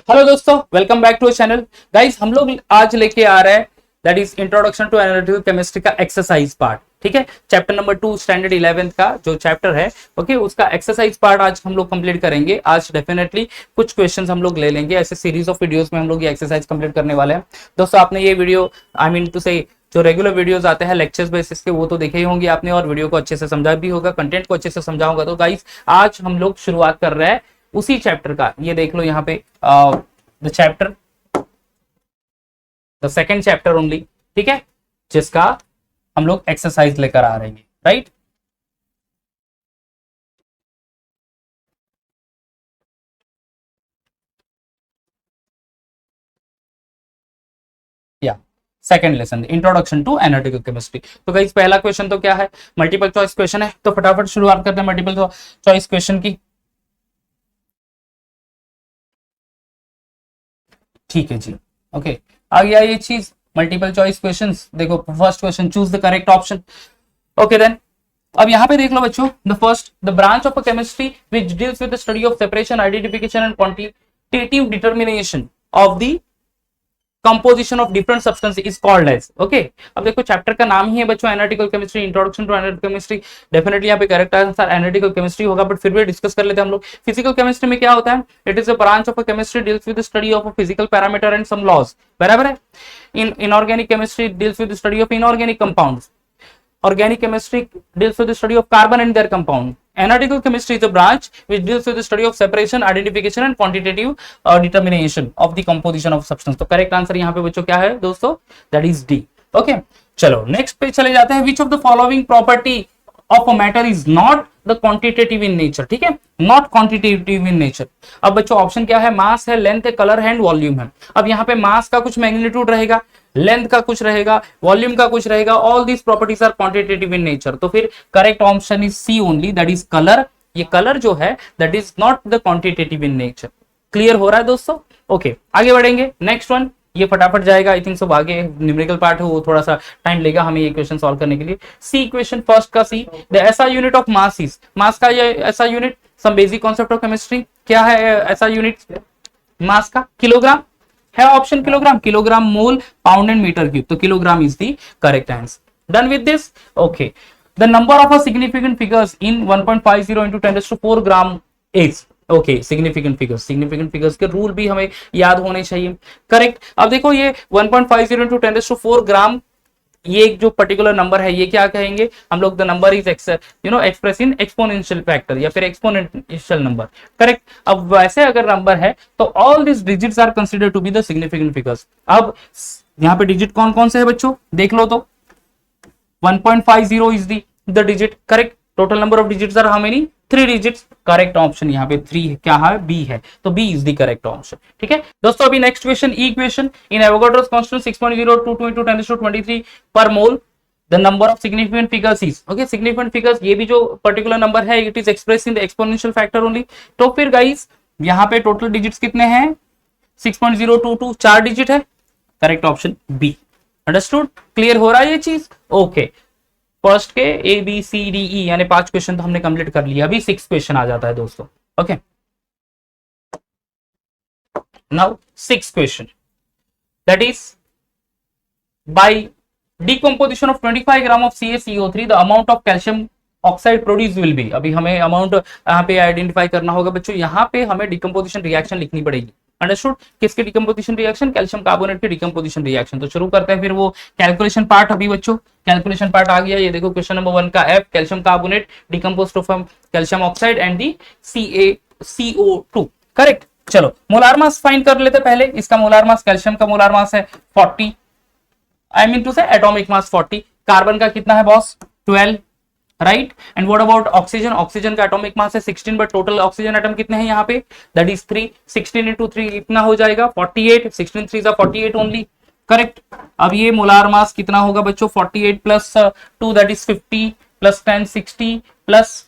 Hello दोस्तों, welcome back to channel. Guys, हम लोग आज लेके आ रहे हैं that is introduction to analytical chemistry का एक्सरसाइज पार्ट। ठीक है, चैप्टर नंबर 2 स्टैंडर्ड 11th का जो चैप्टर है, ओके, उसका एक्सरसाइज पार्ट आज हम लोग कंप्लीट करेंगे। आज डेफिनेटली कुछ क्वेश्चंस हम लोग ले लेंगे। ऐसे सीरीज ऑफ वीडियोस में हम लोग ये एक्सरसाइज कंप्लीट करने वाले हैं। दोस्तों, आपने ये वीडियो आई मीन टू से जो रेगुलर वीडियोस आते हैं लेक्चर्स बेसिस के, वो तो देखे ही होंगे आपने, और वीडियो को अच्छे से समझा भी होगा, कंटेंट को अच्छे से समझा होगा। तो गाइस, आज हम लोग शुरुआत कर रहे हैं उसी चैप्टर का। ये देख लो यहाँ पे the chapter, the second chapter only, ठीक है, जिसका हम लोग एक्सरसाइज लेकर आ रहे हैं, राइट। या second lesson, introduction to analytical chemistry. तो गाइस, पहला क्वेश्चन तो क्या है, मल्टीपल चॉइस क्वेश्चन है। तो फटाफट शुरुआत करते हैं मल्टीपल चॉइस क्वेश्चन की। ठीक है जी, ओके, आ गया ये चीज, मल्टीपल चॉइस क्वेश्चंस। देखो first question, choose the correct option. Okay then, अब यहाँ पे देख लो बच्चों, the first, the branch of a chemistry which deals with the study of separation, identification and quantitative determination of the composition of different substance is called as. ओके, अब देखो chapter का नाम ही है बच्चों analytical chemistry, introduction to analytical chemistry. Definitely यहाँ पे करेक्ट आंसर एनालिटिकल केमिस्ट्री होगा, बट फिर भी डिस्कस कर लेते हैं हम लोग। फिजिकल केमिस्ट्री में क्या होता है, it is a branch of a chemistry deals with the study of a physical parameter and some laws, बराबर है। In inorganic chemistry deals with the study of inorganic compounds. Organic chemistry deals with the study of carbon and their compound. Analytical chemistry is a branch which deals with the study of separation, identification and quantitative determination of the composition of substance. तो correct answer यहाँ पे बच्चों क्या है दोस्तों, that is D. Okay, चलो next पे चले जाते हैं। Which of the following property of a matter is not the quantitative in nature? ठीक है, not quantitative in nature। अब बच्चों ऑप्शन क्या है, मास है, लेंथ है, कलर है एंड वॉल्यूम है। अब यहाँ पे मास का कुछ मैग्नीट्यूड रहेगा, लेंथ का कुछ रहेगा, वॉल्यूम का कुछ रहेगा। All these properties are quantitative in nature. तो फिर correct option is C only, that is colour. ये कलर जो है that is not the quantitative in nature. Clear हो रहा है दोस्तों? ओके, आगे बढ़ेंगे। नेक्स्ट वन, ये फटाफट जाएगा, आई थिंक सब आगे न्यूमेरिकल पार्ट है, वो थोड़ा सा टाइम लेगा हमें ये क्वेश्चन सॉल्व करने के लिए। सी इक्वेशन, फर्स्ट का C, the SI unit of mass is, mass का ये SI unit, some basic concept of chemistry, क्या है एसआई यूनिट मास का? किलोग्राम है option, kilogram, kilogram, mole, pound and metre cube. तो kilogram is the correct answer. Done with this? Okay, the number of a significant figures in 1.50 into 10⁴ gram is. Okay, significant figures के rule भी हमें याद होने चाहिए। Correct. अब देखो ये 1.50 into 10⁴ ग्राम, ये एक जो पर्टिकुलर नंबर है, ये क्या कहेंगे हम लोग, the number is express in exponential factor या फिर एक्सपोनेंशियल नंबर। करेक्ट। अब वैसे अगर नंबर है तो all this digits are considered to be the significant figures. अब यहाँ पे डिजिट कौन कौन से है बच्चों, देख लो तो 1.50 is the digit, correct. Total number of digits are how many, 3 digits. Correct option यहाँ पे 3 क्या है, बी है, तो B is the correct option. ठीक है दोस्तों, अभी next question, E equation in Avogadro's constant 6.022 into 10⁻23 per mole, the number of significant figures is. Okay, significant figures, ये भी जो पर्टिकुलर नंबर है, it is express in the exponential factor only. तो फिर गाइस यहाँ पे टोटल डिजिट्स कितने हैं, 6.022, 4 डिजिट है। Correct option B. Understood? Clear हो रहा है ये चीज? ओके, फर्स्ट के A B C D E यानी 5 क्वेश्चन तो हमने कंप्लीट कर लिया। अभी 6 क्वेश्चन आ जाता है दोस्तों। Okay, now 6 question, that is by decomposition of 25 gram of CaCO3 the amount of calcium oxide produce will be. अभी हमें अमाउंट यहाँ पे आइडेंटिफाई करना होगा बच्चों। यहाँ पे हमें डिकम्पोजिशन रिएक्शन लिखनी पड़ेगी। अंडरस्टूड? किसके डिकम्पोजिशन रिएक्शन, कैल्शियम कार्बोनेट के डिकम्पोजिशन रिएक्शन। तो शुरू करते हैं फिर वो कैलकुलेशन पार्ट। अभी बच्चों कैलकुलेशन पार्ट आ गया, ये देखो क्वेश्चन नंबर 1 का F, calcium carbonate decomposed of calcium oxide and the CaCO2। Correct. चलो मोलार मास फाइंड कर लेते पहले। इसका मोलार मास, कैल्शियम का मोलार मास है 40, आई मीन टू से एटॉमिक मास 40। कार्बन का कितना है boss, 12, right. And what about oxygen, oxygen का एटॉमिक मास है 16, बट टोटल ऑक्सीजन एटम कितने हैं यहाँ पे, दैट इज 3। 16 into 3 कितना हो जाएगा, 48। 16 3 48 ओनली। करेक्ट। अब ये मोलार मास कितना होगा बच्चों, 48 plus 2 that is 50 plus 10 60 plus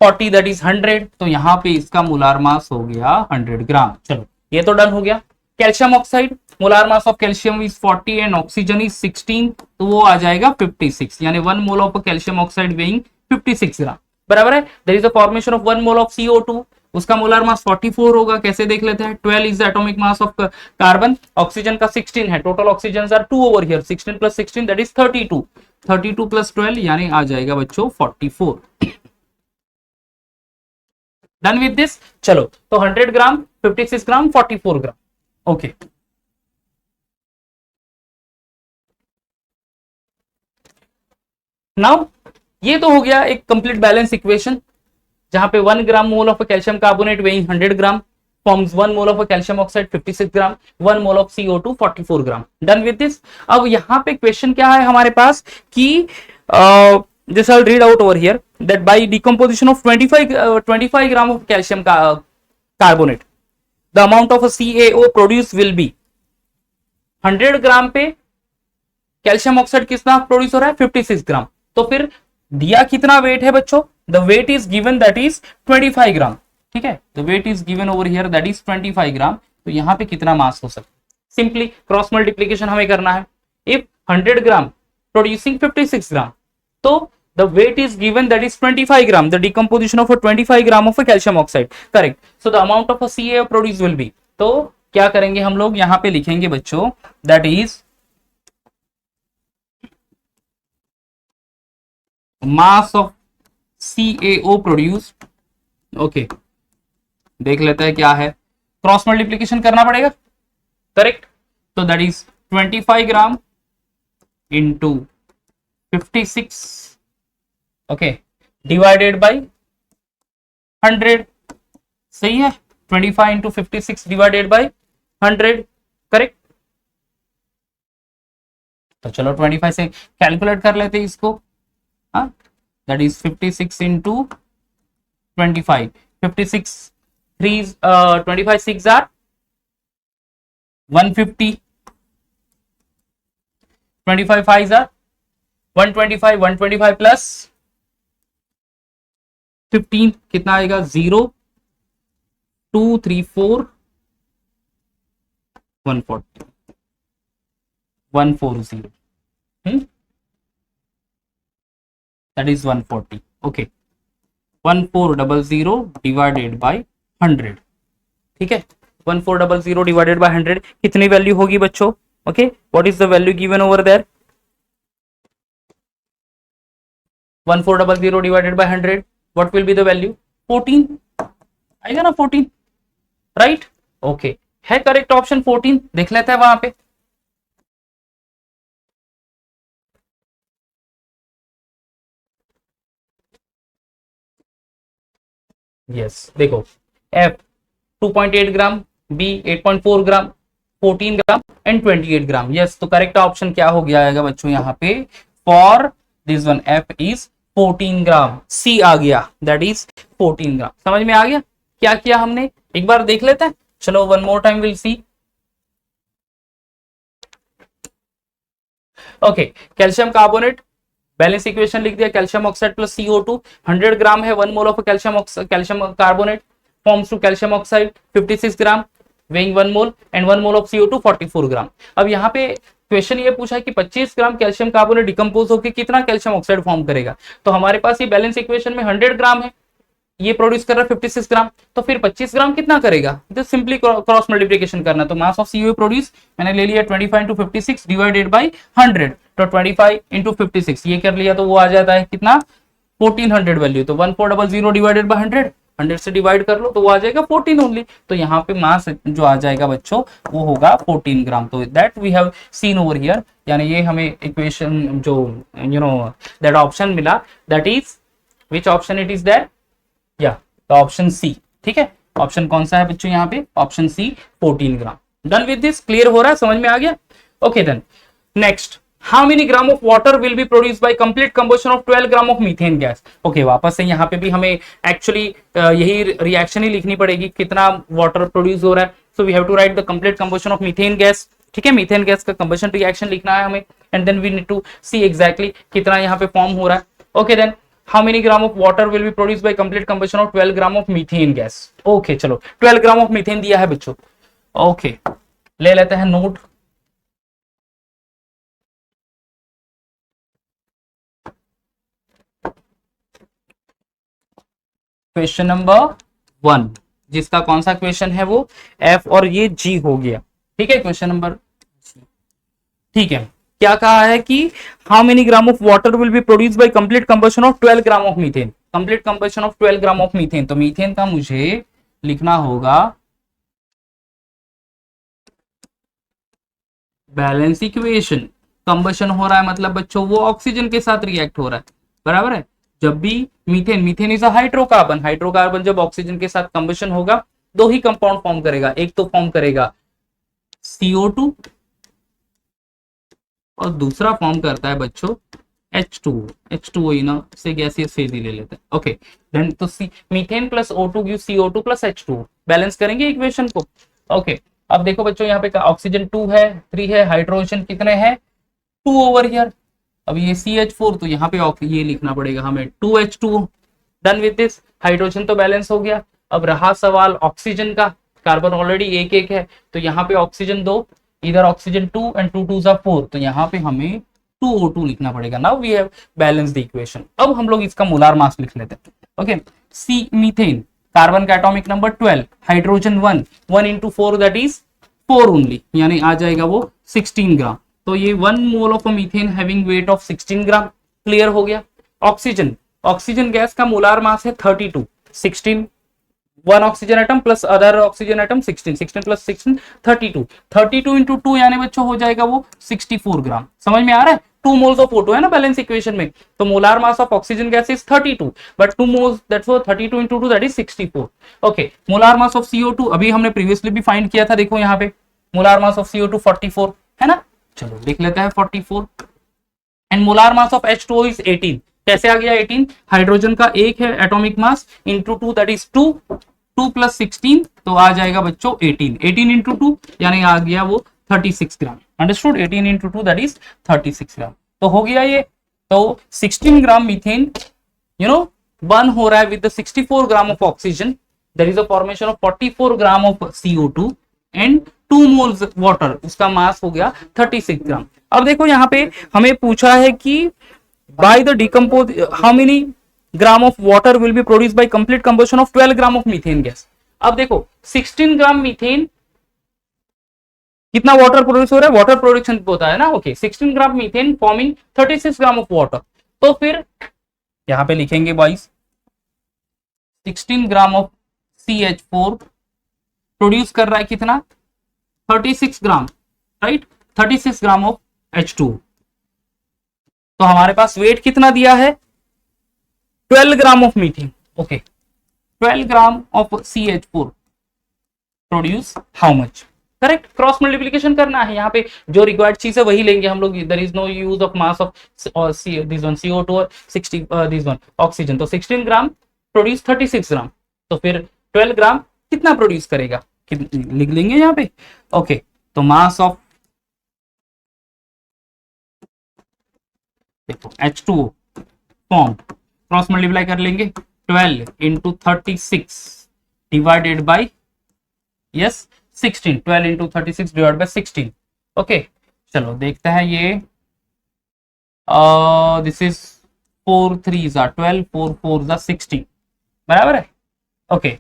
40 that is 100। तो यहाँ पे इसका मोलार मास हो गया 100 ग्राम। चलो ये तो डन हो गया। Calcium oxide, molar mass of calcium is 40 and oxygen is 16, तो वो आ जाएगा 56, यानी 1 mole of calcium oxide weighing 56 gram, बराबर है। There is a formation of 1 mole of CO2 उसका मोलर मास 44 होगा। कैसे देख लेते हैं, 12 is the atomic mass of carbon, oxygen का 16 है, total oxygen are 2 over here, 16 plus 16 that is 32, 32 plus 12 यानी आ जाएगा बच्चों 44। डन विद दिस, चलो तो 100 ग्राम, 56 ग्राम, 44 ग्राम। ओके नाउ ये तो हो गया एक कंप्लीट बैलेंस इक्वेशन, जहां पे 1 gram mole of calcium carbonate weighing 100 gram forms 1 mole of calcium oxide 56 gram, 1 mole of CO2 44 gram. Done with this. अब यहाँ पे क्वेश्चन क्या है हमारे पास कि this I'll read out over here that by decomposition of 25 gram of calcium carbonate the amount of a CaO produced will be 100 ग्राम पे calcium oxide कितना produce हो रहा है 56 ग्राम। तो फिर दिया कितना वेट है बच्चों, the weight is given that is 25 gram. ठीक है, the weight is given over here that is 25 gram. तो यहां पे कितना मास हो सकता है, सिंपली क्रॉस मल्टीप्लीकेशन हमें करना है। इफ 100 ग्राम प्रोड्यूसिंग 56 ग्राम, तो the weight is given that is 25 gram, the decomposition of a 25 gram of a calcium oxide, correct, so the amount of a CaO produced will be, तो क्या करेंगे हम लोग यहां पे लिखेंगे बच्चों that is mass of CaO produced। Okay देख लेते हैं क्या है, क्रॉस मल्टीप्लीकेशन करना पड़ेगा, करेक्ट, तो that is 25 gram into 56, okay, divided by 100, सही है, 25 इंटू 56 डिवाइडेड बाई 100, करेक्ट। तो चलो 25 से कैलकुलेट कर लेते हैं इसको, हाँ, that is 56 into 25, 56 3 25 6 are 150, 25 5 are 125, 125 plus 15 कितना आएगा 0 2 3 4 140 140, that is 140, okay, 1400 divided by 100, ठीक है, 1400 डिवाइडेड बाय 100 कितनी वैल्यू होगी बच्चों, okay, what is the value given over there, 1400 divided by 100 what will be the value 14 आएगा ना 14, राइट, ओके, है करेक्ट ऑप्शन 14, देख लेते हैं वहां पे, यस देखो F 2.8 gram, B 8.4 gram, 14 gram and 28 gram, yes, तो करेक्ट ऑप्शन क्या हो गया आएगा बच्चों यहाँ पे, for this one F is 14 gram, C आ गया दैट इज 14 ग्राम। समझ में आ गया क्या किया हमने, एक बार देख लेते हैं, चलो one more time will see. Okay, calcium carbonate balance equation लिख दिया, calcium oxide plus CO2, 100 gram है, 1 mole of calcium carbonate forms to calcium oxide 56 gram weighing 1 mole and 1 mole of CO2 44 gram. अब यहाँ पे question ये पूछा है कि 25 ग्राम कैल्शियम कार्बोनेट डिकम्पोज होकर कितना कैल्शियम ऑक्साइड फॉर्म करेगा, तो हमारे पास ये बैलेंस इक्वेशन में 100 ग्राम है, ये प्रोड्यूस कर रहा है 56 ग्राम, तो फिर 25 ग्राम कितना करेगा, तो सिंपली क्रॉस मल्टीप्लिकेशन करना, तो मास ऑफ CO प्रोड्यूस मैंने ले लिया 25 इंटू 56 डिवाइडेड बाई 100, तो 25 इंटू 56 ये कर लिया, तो वो आ जाता है कितना 1400 वैल्यू, तो 1400 डिवाइडेड बाई 100, 100 से डिवाइड कर लो तो वो आ जाएगा 14 ओनली, तो यहाँ पे मास जो आ जाएगा बच्चों वो होगा 14 ग्राम, तो that we have seen over here, यानी ये हमें इक्वेशन जो दैट ऑप्शन मिला, that is which option it is that, या तो ऑप्शन सी, ठीक है, ऑप्शन कौन सा है बच्चों यहाँ पे, option C 14 gram. Done with this, clear हो रहा है, समझ में आ गया, okay then next, how many gram of water will be produce by complete combustion of 12 gram of methane gas. Okay, वापस से यहाँ पे भी हमें एक्चुअली यही रिएक्शन ही लिखनी पड़ेगी, कितना वाटर प्रोड्यूस हो रहा है, so we have to write the complete combustion of methane gas, ठीक है, मीथेन गैस का कंबशन रिएक्शन लिखना है हमें, and then we need to see exactly कितना यहाँ पे फॉर्म हो रहा है, okay then how many gram of water will be produced by complete combustion of 12 gram of methane gas, okay, चलो 12 ग्राम ऑफ मीथेन दिया है बच्चों, ओके, ले लेते हैं नोट, क्वेश्चन नंबर 1, जिसका कौन सा क्वेश्चन है वो F और ये G हो गया। ठीक है, क्वेश्चन नंबर, ठीक है। क्या कहा है कि how many gram of water will be produce by complete combustion of 12 gram of methane, complete combustion of 12 gram of methane. तो मीथेन का मुझे लिखना होगा बैलेंस इक्वेशन। कंबशन हो रहा है मतलब बच्चों वो ऑक्सीजन के साथ रिएक्ट हो रहा है, बराबर है। जब भी methane, methane is a hydrocarbon, hydrocarbon जब ऑक्सीजन के साथ कंबशन होगा दो ही कंपाउंड फॉर्म करेगा, एक तो फॉर्म करेगा CO2 और दूसरा फॉर्म करता है बच्चों H2O। H2O ही ना, से गैसियस फेज ही ले लेते हैं। ओके देन तो C methane plus O2 give CO2 plus H2O, balance करेंगे इक्वेशन को। ओके अब देखो बच्चों यहाँ पे ऑक्सीजन 2 है, 3 है, हाइड्रोजन कितने हैं 2 ओवर हियर। अब ये CH4 तो यहाँ पे ये लिखना पड़ेगा हमें 2H2O। Done with this, hydrogen तो बैलेंस हो गया। अब रहा सवाल ऑक्सीजन का, कार्बन ऑलरेडी एक एक है तो यहाँ पे ऑक्सीजन 2, इधर ऑक्सीजन 2 एंड 2 2 4, तो यहाँ पे हमें 2O2 लिखना पड़ेगा। Now we have balance the equation. अब हम लोग इसका मोलार मास लिख लेते हैं। ओके सी मीथेन, कार्बन का atomic number 12, hydrogen 1, 1 into 4 that is 4 only, यानी आ जाएगा वो 16 ग्राम। तो ये 1 mole of methane having weight of 16 gram, clear हो गया। ऑक्सीजन, ऑक्सीजन गैस का मोलार मास है 32, 16, 1 oxygen atom plus other oxygen atom 16, 16 plus 16 32, 32 into 2 यानी बच्चों हो जाएगा वो 64 ग्राम। समझ में आ रहा है, 2 मोल्स ऑफ O2 है ना बैलेंस इक्वेशन में, तो molar mass of oxygen gas is 32 but 2 moles that's 32 into 2 that is 64। Okay molar mass of CO2 अभी हमने प्रीवियसली भी फाइंड किया था, देखो यहाँ पे मोलार मास ऑफ CO2 44 है ना, चलो लिख लेते हैं 44। And molar mass of H2O is 18, कैसे आ गया 18, हाइड्रोजन का एक है atomic mass into 2 that is 2, 2 plus 16 तो आ जाएगा बच्चों 18, 18 इंटू 2 यानी आ गया वो 36 gram. Understood, 18 into 2 that is 36 gram. तो हो गया ये, तो 16 gram methane you know burn हो रहा है with 64 gram of oxygen, there is a formation of 44 gram of CO2 and 2 moles water, उसका मास हो गया 36 ग्राम। अब देखो यहाँ पे हमें पूछा है कि by the decompose how many gram of water will be produce by complete combustion of 12 gram of methane gas. अब देखो 16 ग्राम मीथेन, कितना वाटर प्रोड्यूस हो रहा है, वाटर प्रोडक्शन होता है ना। Okay 16 gram methane forming 36 gram of water, तो फिर यहां पे लिखेंगे boys 16 gram of CH4 produce कर रहा है कितना 36 ग्राम, राइट, 36 ग्राम ऑफ H2। तो हमारे पास वेट कितना दिया है 12 gram of methane. Okay 12 gram of CH4 produce how much, correct, cross multiplication करना है यहाँ पे, जो रिक्वायर्ड चीज है वही लेंगे हम लोग। There is no use of mass of this one CO2 और 60 दिस वन ऑक्सीजन। तो 16 ग्राम प्रोड्यूस 36 ग्राम, तो फिर 12 ग्राम कितना प्रोड्यूस करेगा, लिख लेंगे यहाँ पे। ओके तो मास ऑफ देखो H2O फॉर्म, क्रॉस मल्टीप्लाई कर लेंगे 12 into 36 divided by yes 16, 12 into 36 divide by 16। Okay चलो देखते हैं ये दिस इज 4 3 जा 12, 4 4 जा 16, बराबर है। ओके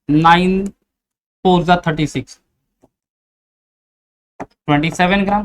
9 4 जा 36, 27 ग्राम,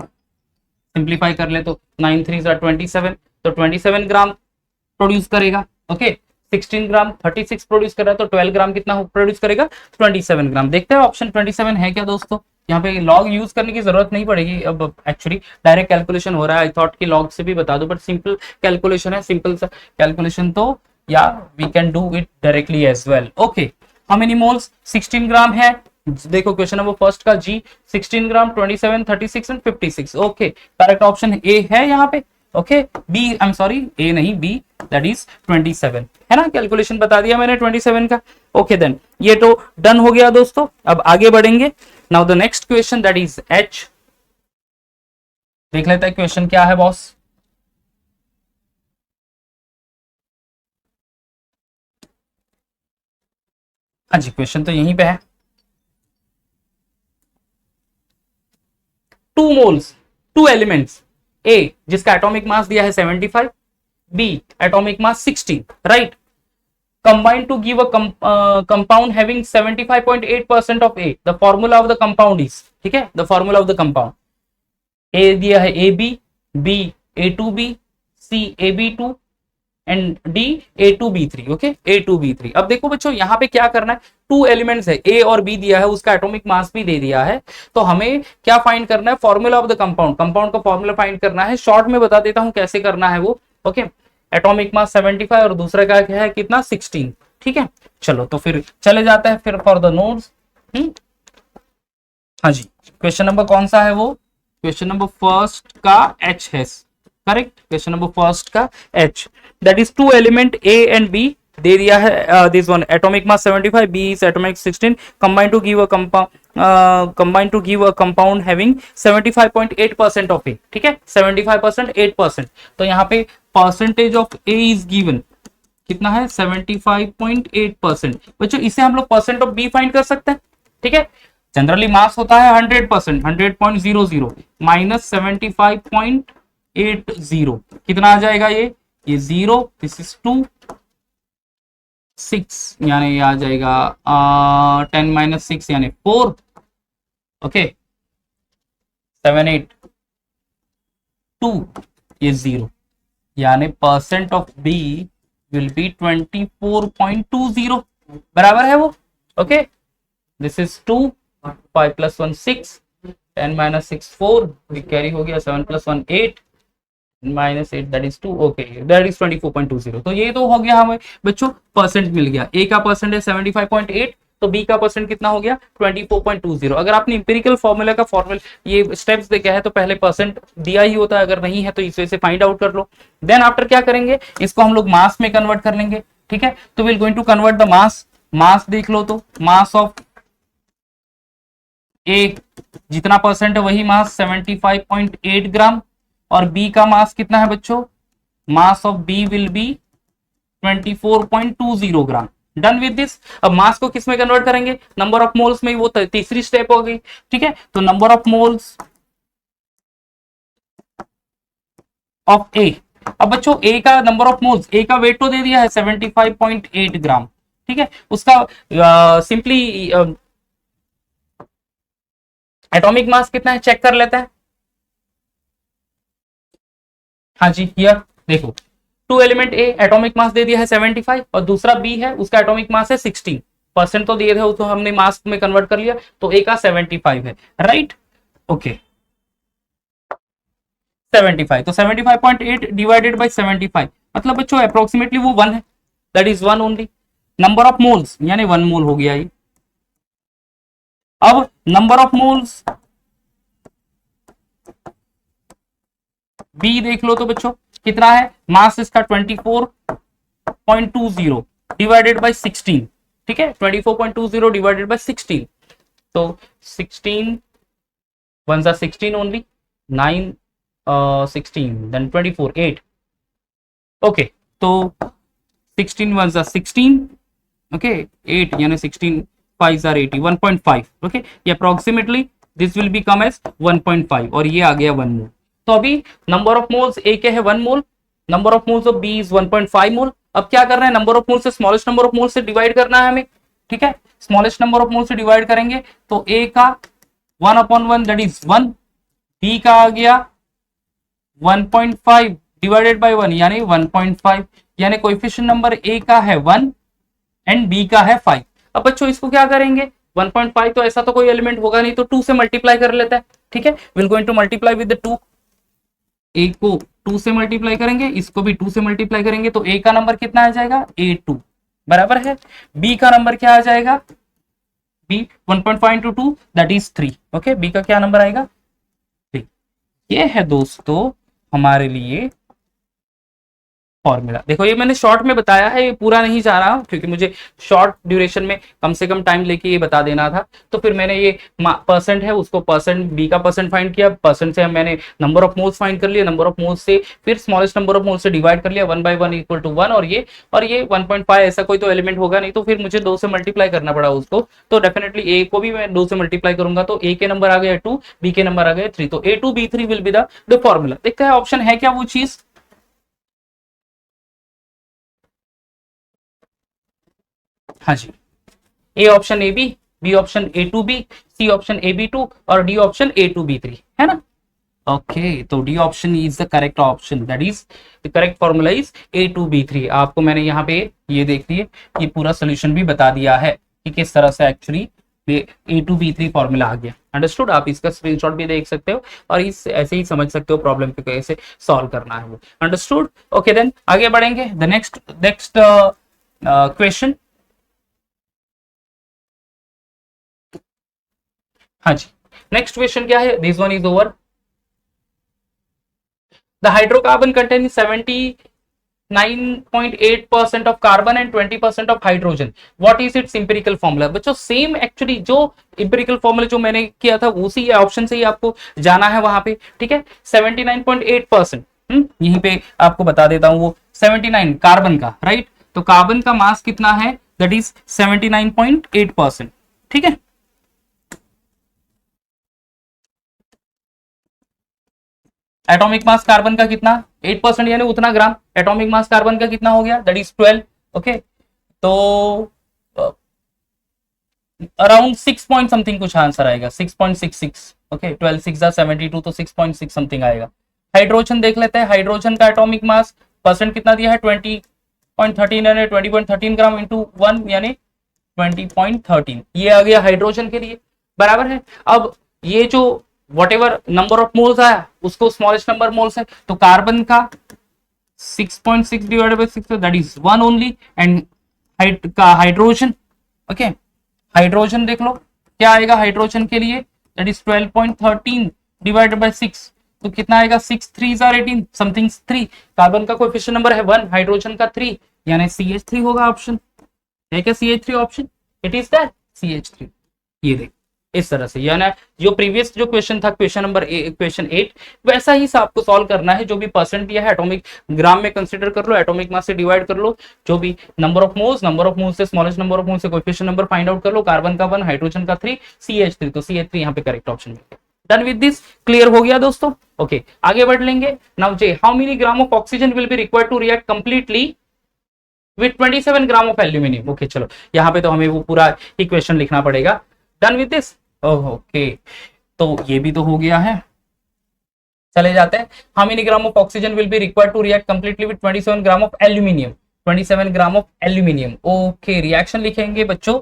सिंप्लीफाई कर ले तो 9 3 जा 27, तो 27 ग्राम प्रोड्यूस करेगा। ओके 16 ग्राम 36 प्रोड्यूस कर रहा है, तो 12 ग्राम कितना प्रोड्यूस करेगा 27 ग्राम। देखते हैं ऑप्शन 27 है क्या दोस्तों, यहाँ पे लॉग यूज करने की जरूरत नहीं पड़ेगी, अब एक्चुअली डायरेक्ट कैलकुलेशन हो रहा है। आई थॉट कि लॉग से भी बता दो, बट सिंपल कैलकुलेशन है, सिंपल सा कैलकुलेशन, तो या we can do it directly as well. Okay how many moles 16 gram है, देखो क्वेश्चन नंबर फर्स्ट का जी 16 gram 27 36 and 56। Okay correct option A है यहाँ पे। Okay B I am sorry A नहीं बी, दैट इज 27 है ना, कैलकुलेशन बता दिया मैंने 27 का। ओके देन ये तो डन हो गया दोस्तों, अब आगे बढ़ेंगे। Now the next question that is H, देख लेते हैं क्वेश्चन क्या है बॉस। हाँ जी क्वेश्चन तो यहीं पे है, 2 मोल्स 2 एलिमेंट्स, ए जिसका एटॉमिक मास दिया है 75, B atomic mass 60, right, combine to give a compound having 75.8% of A. The formula of the compound is, ठीक है, the formula of the compound. A दिया है AB, B A2B, C AB2 and D A2B3. Okay, A2B3. अब देखो बच्चों यहाँ पे क्या करना है, टू एलिमेंट्स है, A और B दिया है, उसका एटॉमिक मास भी दे दिया है, तो हमें क्या फाइंड करना है, formula of the compound, compound का फॉर्मूला फाइंड करना है. शॉर्ट में बता देता हूं कैसे करना है वो. ओके, एटॉमिक मास 75 और दूसरा का क्या है, कितना, 16. ठीक है, चलो तो फिर चले जाते हैं फिर फॉर द नोट्स. हाँ जी, क्वेश्चन नंबर कौन सा है वो, क्वेश्चन नंबर फर्स्ट का H है, करेक्ट. क्वेश्चन नंबर फर्स्ट का H, that is two element A and B दे दिया है. This one atomic mass 75, B is atomic 16, combine to give a compound having 75.8% of A. ठीक है, 75%, 8%. तो यहाँ पे percentage of A is given कितना है, 75.8%. बच्चों इसे हम लोग परसेंट ऑफ B फाइंड कर सकते हैं. ठीक है, जनरली मास होता है 100%, 100.00 माइनस 75.80 कितना आ जाएगा, ये 0, दिस इज 2, 6 यानी आ जाएगा 10 माइनस 6 यानी 4. ओके, 7 8 2, ये 0 यानी percent of B will be 24.20. बराबर है वो. Okay, this is 2, 5 plus 1 6, 10 minus 6 4, we carry हो गया, 7 plus 1 8, minus 8 that is 2. okay, that is 24.20. तो ये तो हो गया हमें बच्चों परसेंट मिल गया. A का परसेंट है 75.8, तो B का परसेंट कितना हो गया, 24.20. अगर आपने इंपेरिकल फॉर्मूला का फॉर्मूला ये स्टेप्स देखा है तो पहले परसेंट दिया ही होता है, अगर नहीं है तो इस वजह से फाइंड आउट कर लो. देन आफ्टर क्या करेंगे, इसको हम लोग मास में कन्वर्ट कर लेंगे. ठीक है, तो will going to convert the mass. Mass देख लो, तो मास ऑफ A जितना परसेंट है वही मास 75.8 ग्राम, और B का मास कितना है बच्चों, mass of B will be 24.20 gram. Done with this. अब मास को किस में कन्वर्ट करेंगे, नंबर ऑफ मोल्स में, वो तीसरी स्टेप हो गई. ठीक है, तो number of moles of A. अब बच्चों A का नंबर ऑफ मोल्स, A का वेट तो दे दिया है 75.8 ग्राम. ठीक है, उसका सिंपली एटॉमिक मास कितना है चेक कर लेते हैं. हाँ जी, हियर देखो, to element A atomic mass दे दिया है 75 और दूसरा B है, उसका एटॉमिक मास है 16. परसेंट तो दिए थे, उसको हमने मास में कन्वर्ट कर लिया, तो A का 75 है, राइट. ओके, 75, तो 75.8 डिवाइडेड बाय 75 मतलब बच्चों अप्रोक्सीमेटली वो 1 है, that is 1 only. Number of moles यानी 1 मोल हो गया ये. अब नंबर ऑफ मोल्स B देख लो तो बच्चों कितना है, मास इसका 24.20 डिवाइडेड बाय 16. ठीक है, 24.20 डिवाइडेड बाय 16, तो 16 1 जा 16 ओनली, 9 16 देन 24 8. ओके, तो 16 1 जा 16, ओके 8 यानी 16 5 आर 80, 1.5. ओके, ये approximately this will be come as 1.5 और ये आ गया 1 मोल. तो अभी नंबर ऑफ मोल्स A के है 1 mole, number of moles of B is 1.5 mole. अब क्या करना है, नंबर ऑफ मोल से स्मॉलेस्ट नंबर ऑफ मोल से डिवाइड करना है हमें. ठीक है, स्मॉलेस्ट नंबर ऑफ मोल से डिवाइड करेंगे तो A का 1/1 दैट इज 1, B का आ गया 1.5 डिवाइडेड बाय 1 यानी 1.5, यानी कोएफिशिएंट नंबर A का है 1 एंड B का है 5. अब बच्चों इसको क्या करेंगे, 1.5 तो ऐसा तो कोई एलिमेंट होगा नहीं, तो 2 से मल्टीप्लाई कर लेते हैं. ठीक है, will going to multiply with the 2. A को 2 से मल्टीप्लाई करेंगे, इसको भी 2 से मल्टीप्लाई करेंगे, तो A का नंबर कितना आ जाएगा, A2 बराबर है. B का नंबर क्या आ जाएगा, B 1.5 into 2 that is 3. Okay, B का क्या नंबर आएगा, 3. ये है दोस्तों हमारे लिए फॉर्मूला. देखो ये मैंने शॉर्ट में बताया है, ये पूरा नहीं जा रहा क्योंकि मुझे शॉर्ट ड्यूरेशन में कम से कम टाइम लेके ये बता देना था. तो फिर मैंने ये परसेंट है उसको परसेंट B का परसेंट फाइंड किया, परसेंट से मैंने नंबर ऑफ मोल्स फाइंड कर लिया, नंबर ऑफ मोल्स से फिर स्मॉलेस्ट नंबर ऑफ मोल्स से डिवाइड कर लिया, 1/1 इक्वल टू 1, और ये 1.5 ऐसा कोई तो एलिमेंट होगा नहीं, तो फिर मुझे 2 से मल्टीप्लाई करना पड़ा उसको. तो डेफिनेटली A को भी मैं 2 से मल्टीप्लाई करूंगा, तो A के नंबर आ गया 2, B के नंबर आ गया 3, तो A2B3 will be the formula. देखते हैं ऑप्शन है क्या वो चीज. हाँ जी, A option A B option A two B, C option A B two और D option A two B three, है ना। ओके, तो D option is the correct option, that is the correct formula is A two B three. आपको मैंने यहाँ पे ये देख लिए ये पूरा सोल्यूशन भी बता दिया है कि किस तरह से actually A two B three formula आ गया। अंडरस्टूड, आप इसका स्क्रीनशॉट भी देख सकते हो और इस ऐसे ही समझ सकते हो प्रॉब्लम को कैसे सॉल्व करना है वो। अंडरस्टूड, ओके देन आगे बढ़ेंगे द नेक्स्ट क्वेश्चन। हाँ जी, नेक्स्ट क्वेश्चन क्या है, this one is over. The hydrocarbon contain 79.8% of carbon and 20% of hydrogen. What is its empirical formula? बच्चों सेम एक्चुअली जो empirical formula जो मैंने किया था उसी ऑप्शन से ही आपको जाना है वहां पे, ठीक है। 79.8%, यहीं पे आपको बता देता हूं वो 79 कार्बन का, राइट। तो कार्बन का मास कितना है, दैट इज 79.8%, ठीक है। एटॉमिक मास कार्बन का कितना, 8% यानी उतना ग्राम। एटॉमिक मास कार्बन का कितना हो गया, दैट इज 12, ओके। तो अराउंड 6 पॉइंट समथिंग कुछ आंसर आएगा, 6.66, ओके। 12 6 72, तो 6.6 समथिंग आएगा। हाइड्रोजन देख लेते हैं, हाइड्रोजन का एटॉमिक मास परसेंट कितना दिया है, 20.13 यानी 20.13 ग्राम इंटू 1 यानी 20.13, ये आ गया हाइड्रोजन के लिए, बराबर है। अब ये जो whatever नंबर ऑफ मोल्स आया उसको स्मॉलेस्ट नंबर मोल्स है, तो कार्बन का 6.6 divided by 6 that is 1 only, and hydrogen, okay, hydrogen देख लो क्या आएगा हाइड्रोजन के लिए, दैट इज 12.13 डिवाइडेड बाय 6, तो कितना आएगा, 6 3 18 समथिंग 3। कार्बन का कोएफिशिएंट नंबर है 1, हाइड्रोजन का 3, यानी CH3 होगा ऑप्शन, है क्या CH3 option, it is that CH3। ये देख इस तरह से, यानी जो प्रीवियस जो क्वेश्चन था क्वेश्चन नंबर क्वेश्चन 8 वैसा ही आपको सॉल्व करना है। जो भी परसेंट दिया है एटॉमिक ग्राम में कंसीडर कर लो, एटॉमिक मास से डिवाइड कर लो, जो भी नंबर ऑफ मोल्स से स्मॉलेस्ट नंबर ऑफ मोल्स से कोएफिशिएंट नंबर फाइंड आउट कर लो। कार्बन का 1, हाइड्रोजन का 3, CH3, तो CH3 यहाँ पे करेक्ट ऑप्शन है। डन विद दिस, क्लियर हो गया दोस्तों, ओके आगे बढ़ लेंगे। Now J how many gram of oxygen will be required to react completely with 27 gram of aluminium. Okay चलो, यहाँ पे तो हमें वो पूरा इक्वेशन लिखना पड़ेगा। डन विद दिस, ओके, तो ये भी तो हो गया है। चले जाते हैं, how many gram of oxygen will be required to react completely with 27 gram of aluminium. 27 gram of aluminium, okay, reaction लिखेंगे बच्चों।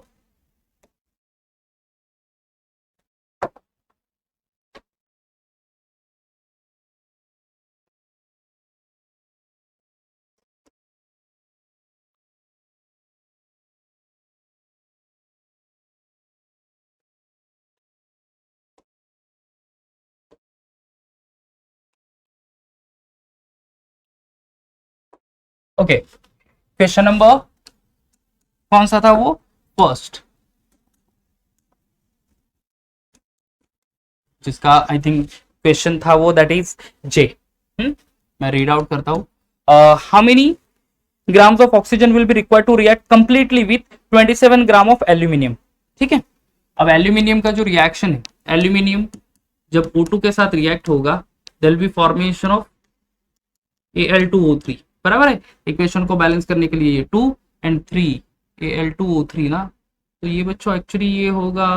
ओके, क्वेश्चन नंबर कौन सा था वो, फर्स्ट, जिसका आई थिंक क्वेश्चन था वो दैट इज जे। मैं रीड आउट करता हूं, how many grams of oxygen will be required to react completely with 27 gram of aluminium, ठीक है। अब एल्यूमिनियम का जो रिएक्शन है, एल्यूमिनियम जब O2 के साथ रिएक्ट होगा there will be formation of Al2O3, बराबर है। इक्वेशन को बैलेंस करने के लिए ये 2 एंड 3 Al2O3 ना, तो ये बच्चों एक्चुअली ये होगा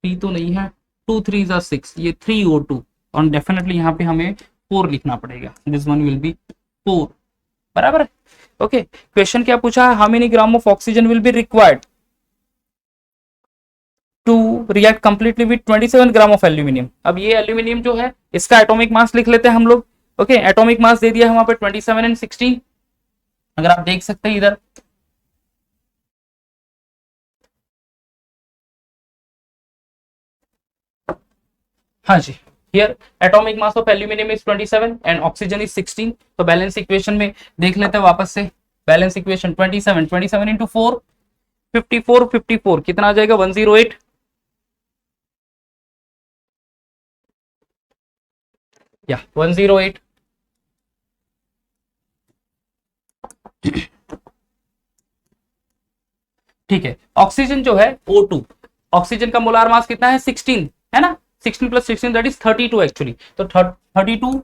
3 तो नहीं है, 2 3 6, ये 3O2, और डेफिनेटली यहाँ पे हमें 4 लिखना पड़ेगा, दिस वन विल बी 4, बराबर है। ओके, क्वेश्चन क्या पूछा है, how many gram of oxygen will be required to react completely with 27 gram of aluminium. अब ये एल्यूमिनियम जो है इसका एटॉमिक मास लिख लेते हैं हम लोग। ओके, एटॉमिक मास दे दिया है वहां पे 27 एंड 16, अगर आप देख सकते हैं इधर, हाँ जी, here atomic mass of aluminium is 27 and oxygen is 16। तो बैलेंस इक्वेशन में देख लेते हैं वापस से, बैलेंस इक्वेशन 27 इंटू 4 54 कितना आ जाएगा, 108, या 108। ठीक है, ऑक्सीजन जो है O2, ऑक्सीजन का मोलार मास कितना है, 16 है ना, 16 प्लस 16 दैट इज 32 एक्चुअली। तो 32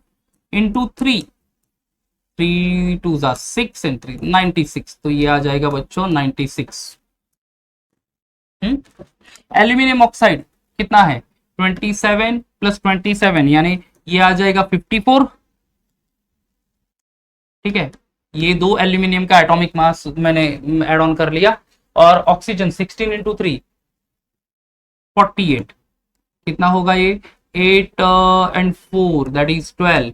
इंटू 3, 3 2 6 एंड 3 96, तो ये आ जाएगा बच्चों 96। एल्यूमिनियम ऑक्साइड कितना है 27 प्लस 27 यानी ये आ जाएगा 54। ठीक है, ये दो एल्यूमिनियम का एटॉमिक मास मैंने ऐड ऑन कर लिया। और ऑक्सीजन 16 इंटू 3 48, कितना होगा ये 8 and 4 that is 12,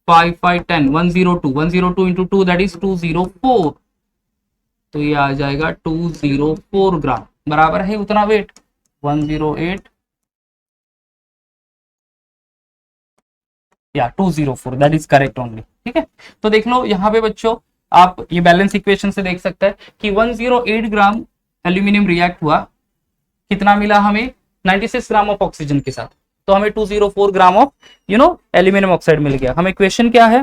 5 5 10 102, 102 into 2 that is 204। तो ये आ जाएगा 204 ग्राम, बराबर है उतना वेट 108 या 204, दैट इज करेक्ट ओनली। ठीक है, तो देख लो यहाँ पे बच्चों, आप ये बैलेंस इक्वेशन से देख सकते हैं कि 108 ग्राम एल्यूमिनियम रिएक्ट हुआ, कितना मिला हमें 96 ग्राम ऑफ ऑक्सीजन के साथ, तो हमें 204 ग्राम ऑफ एल्यूमिनियम ऑक्साइड मिल गया। हमें क्वेश्चन क्या है,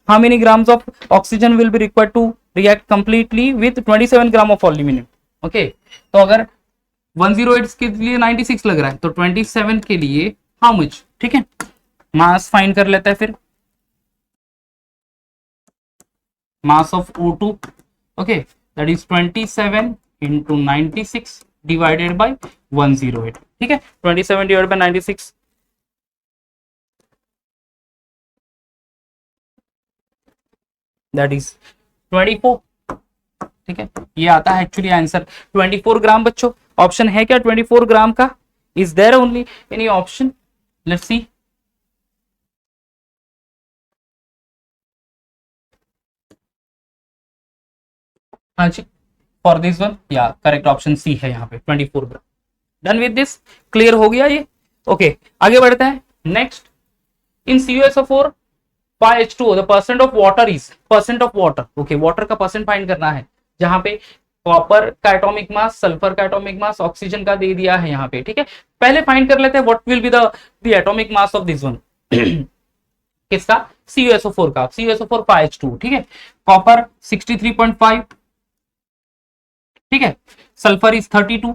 how many grams of oxygen will be required to react completely with 27 gram of aluminium. Okay, तो अगर 108 के लिए 96 लग रहा है तो 27 के लिए हाउ मच। ठीक है, मास फाइंड कर लेते हैं फिर, mass of O2, okay, that is 27 into 96 divided by 108। ठीक है, 27 divided by 96 that is 24। ठीक है, ये आता है एक्चुअली आंसर 24 ग्राम। बच्चों ऑप्शन है क्या 24 ग्राम का, is there only any option, let's see. हाँ जी, फॉर दिस वन या करेक्ट ऑप्शन सी है यहाँ पे 24 gram. Done with this, clear हो गया ये। ओके, आगे बढ़ते हैं। Next, in CuSO4 H2O the percent of water is, percent of water, okay, water का परसेंट फाइंड करना है, जहां पे कॉपर का एटॉमिक मास, सल्फर का एटॉमिक मास, ऑक्सीजन का दे दिया है यहाँ पे। ठीक है, पहले फाइंड कर लेते हैं what will be the atomic mass of this one किसका, CuSO4 का, CuSO4 H2O। ठीक है, कॉपर 63.5, ठीक है, सल्फर इज 32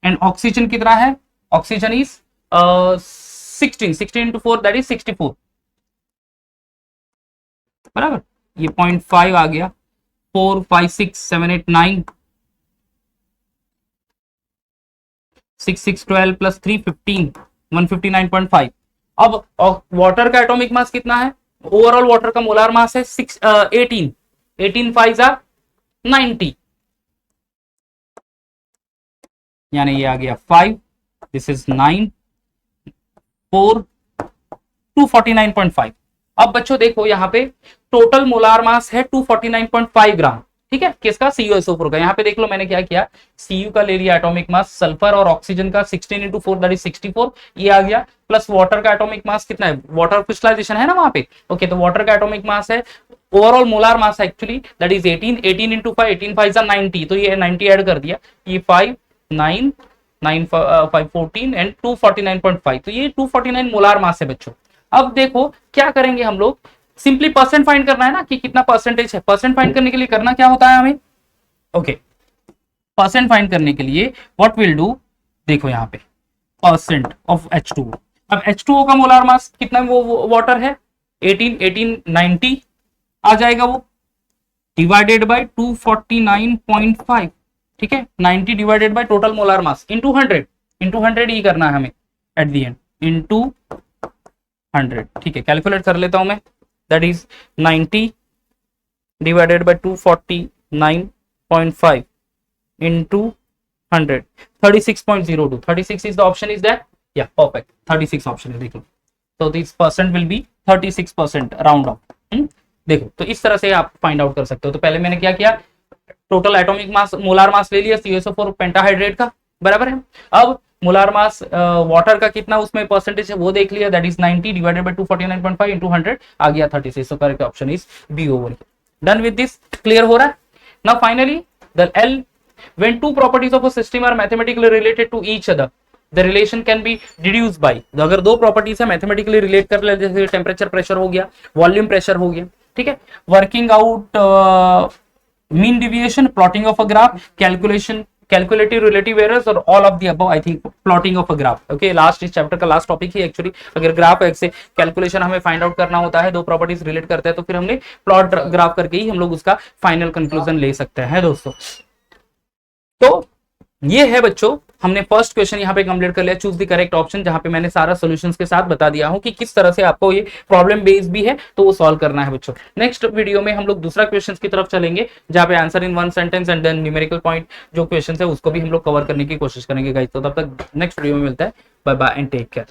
एंड ऑक्सीजन कितना है, oxygen is 16 into 4 that is 64, बराबर, ये 0.5 आ गया, 4 5 6 7 8 9 6 6 12 प्लस 3 15 159.5। अब वाटर का एटॉमिक मास कितना है, ओवरऑल वाटर का मोलार मास है 18 18 5 90, यानी ये आ गया 5, दिस इज 9 4 249.5। अब बच्चों देखो यहाँ पे टोटल मोलार मास है 249.5 ग्राम। ठीक है, किसका, CuSO4 का। यहाँ पे देख लो मैंने क्या किया, Cu का ले लिया एटॉमिक मास, सल्फर और ऑक्सीजन का 16 इंटू 4 दैट इज 64, ये आ गया, प्लस वाटर का एटॉमिक मास कितना है, वाटर क्रिस्टलाइजेशन है ना वहां पे। ओके, तो वाटर का एटॉमिक मास है, overall molar mass actually that is 18 18 into 5 18 5 90, तो ये 90 ऐड कर दिया, ये 5 9 9 5 14 एंड 249.5, तो ये 249 मोलार मास है बच्चों। अब देखो क्या करेंगे हम लोग, सिंपली परसेंट फाइंड करना है ना कि कितना परसेंटेज है। परसेंट फाइंड करने के लिए करना क्या होता है हमें, ओके, परसेंट फाइंड करने के लिए व्हाट विल डू, देखो यहाँ पे परसेंट ऑफ H2O। अब H2O का मोलार मास कितना, वो वाटर है 18 18 90 आ जाएगा वो, डिवाइडेड बाय 249.5। ठीक है, 90 divided by total molar mass into 100 ही करना है हमें एट द एंड, इंटू 100। ठीक है, कैलकुलेट कर लेता हूं मैं, that is 90 divided by 249.5 into 100, 36.02, 36 is the option, is that, या परफेक्ट, 36 ऑप्शन है, देख लो। तो this percent will be 36% round of. देखो, तो इस तरह से आप फाइंड आउट कर सकते हो। तो पहले मैंने क्या किया, total atomic mass, molar mass ले लिया CuSO4 पेंटाहाइड्रेट का, बराबर है। अब मोलार मास वाटर का कितना उसमें परसेंटेज है वो देख लिया, that is 90 divided by 249.5 into 100 आ गया 36, so correct option is B over. Done with this, clear हो रहा है। Now finally the L, when two properties of a system are mathematically related to each other, the relation can be deduced by, अगर दो properties है mathematically relate कर ले, जैसे temperature pressure हो गया, वॉल्यूम प्रेशर हो गया, ठीक है, working out mean deviation, plotting of a graph, calculation, calculative relative errors और all of the above, I think plotting of a graph. Okay, last इस चैप्टर का लास्ट टॉपिक ही एक्चुअली, अगर ग्राफ से कैलकुलेशन हमें फाइंड आउट करना होता है, दो प्रॉपर्टीज रिलेट करते हैं, तो फिर हमने प्लॉट ग्राफ करके ही हम लोग उसका फाइनल कंक्लूजन ले सकते हैं दोस्तों। तो ये है बच्चों, हमने फर्स्ट क्वेश्चन यहाँ पे कंप्लीट कर लिया, चूज द करेक्ट ऑप्शन, जहां पे मैंने सारा सॉल्यूशंस के साथ बता दिया हूं कि किस तरह से आपको ये प्रॉब्लम बेस्ड भी है तो वो सॉल्व करना है बच्चों। नेक्स्ट वीडियो में हम लोग दूसरा क्वेश्चन की तरफ चलेंगे, जहां पे answer in one sentence and then numerical point जो क्वेश्चन है उसको भी हम लोग कवर करने की कोशिश करेंगे गाइस। तो तब तक नेक्स्ट वीडियो में मिलता है, bye bye and take care.